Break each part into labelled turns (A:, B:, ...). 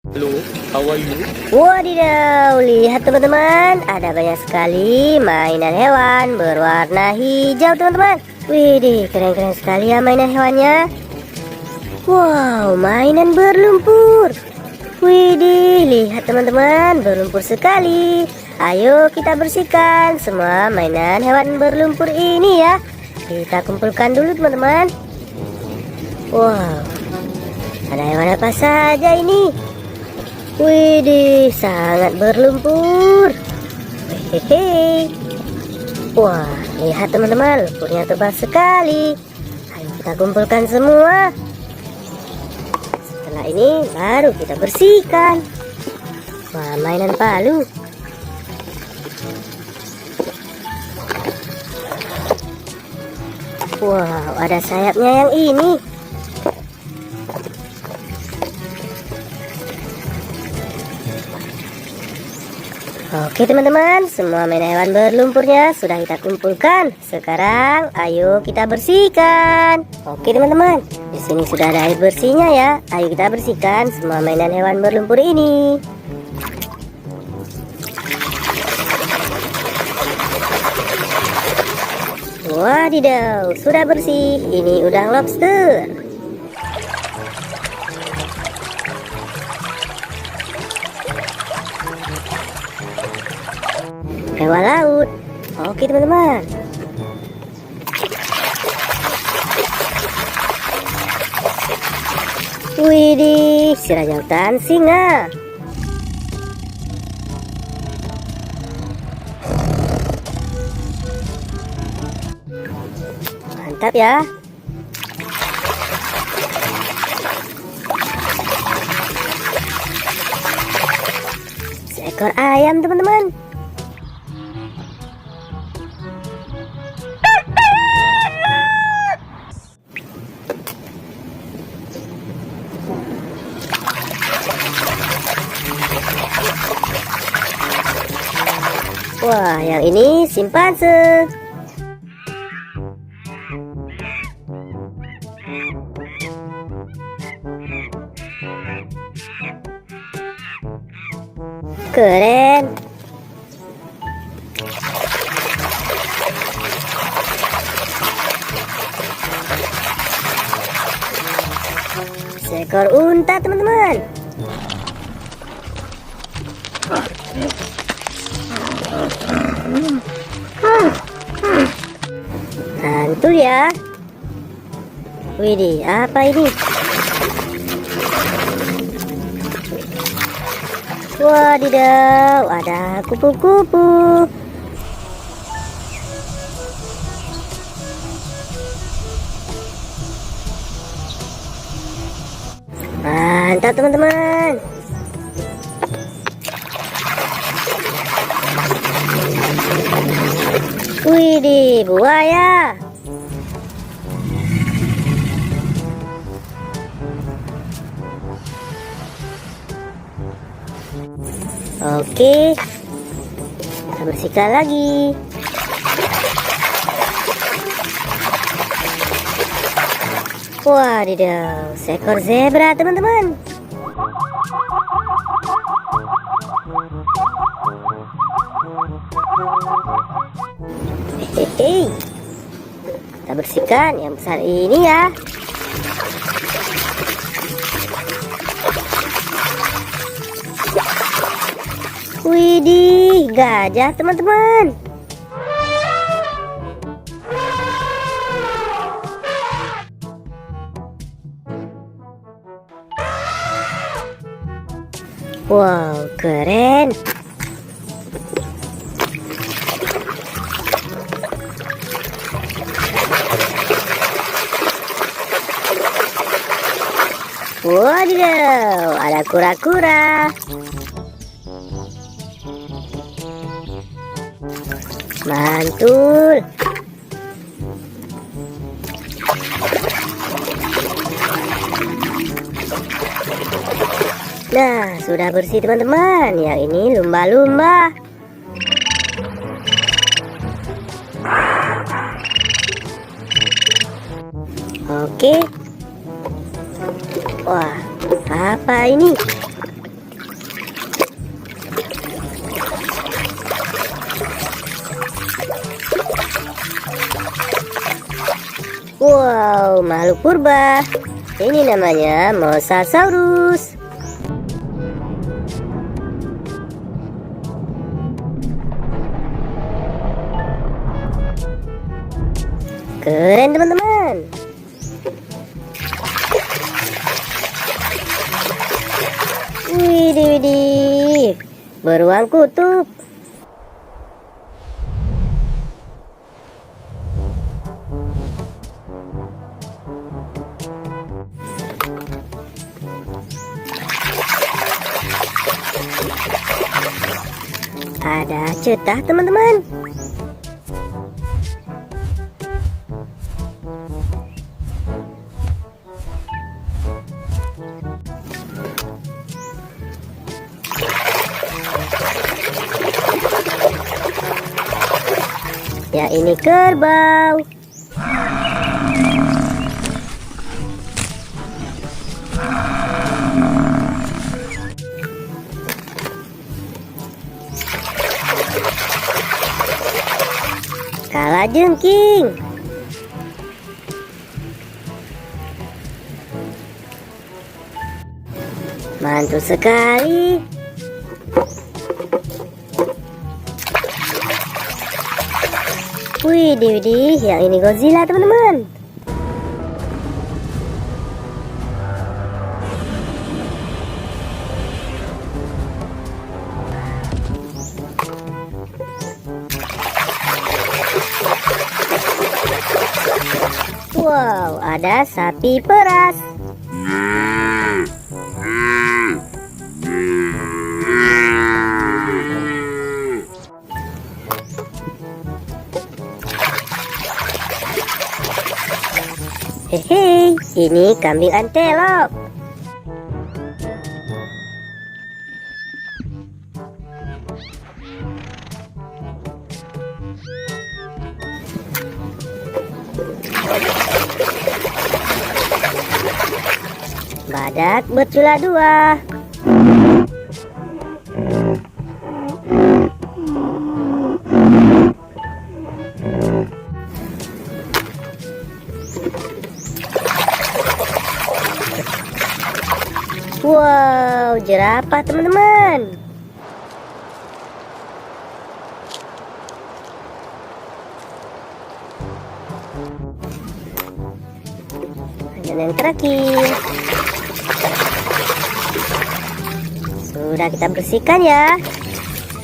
A: Hello, how are you?
B: Wadidaw, lihat teman-teman, ada banyak sekali mainan hewan berwarna hijau teman-teman. Widih, keren-keren sekali ya mainan hewannya. Wow, mainan berlumpur. Widih, lihat teman-teman, berlumpur sekali. Ayo kita bersihkan semua mainan hewan berlumpur ini ya. Kita kumpulkan dulu teman-teman. Wow, ada hewan apa saja ini? Widih, sangat berlumpur. Hehehe. Wah, lihat teman-teman, lumpurnya tebal sekali. Ayo kita kumpulkan semua. Setelah ini baru kita bersihkan. Wah, mainan palu. Wow, ada sayapnya yang ini. Oke teman-teman, semua mainan hewan berlumpurnya sudah kita kumpulkan. Sekarang ayo kita bersihkan. Oke teman-teman, di sini sudah ada air bersihnya ya. Ayo kita bersihkan semua mainan hewan berlumpur ini. Wadidaw, sudah bersih. Ini udang lobster. Hewan laut. Oke teman-teman. Widih, sirajautan singa. Mantap ya. Seekor ayam teman-teman. Wah, yang ini simpanse. Keren. Seekor unta teman-teman. Mantul ya. Widih, apa ini? Wadidaw, ada kupu-kupu. Mantap teman-teman. Widih, buaya. Oke, kita bersihkan lagi. Wadidaw, seekor zebra teman-teman. Hehehe. Kita bersihkan yang besar ini ya. Widih, gajah teman-teman. Wow, keren. Wadidaw, ada kura-kura. Mantul. Nah, sudah bersih teman-teman. Yang ini lumba-lumba. Oke. Wah, apa ini? makhluk purba. Ini namanya Mosasaurus. Keren teman-teman. Widih, beruang kutub. Ada cetah teman-teman. Ya, ini kerbau. Kalajengking. Mantul sekali. Widih, yang ini Godzilla teman-teman. Wow, ada sapi peras. Hehe, ini kambing antelop. Badak bercula dua. Wow, jerapah teman-teman. Dan yang terakhir, sudah kita bersihkan ya.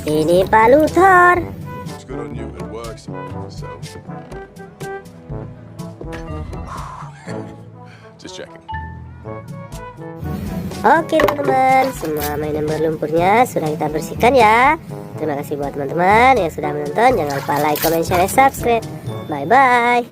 B: Ini Pak Luthor. Oke teman-teman, semua mainan berlumpurnya sudah kita bersihkan ya. Terima kasih buat teman-teman yang sudah menonton. Jangan lupa like, comment, share, subscribe. Bye-bye.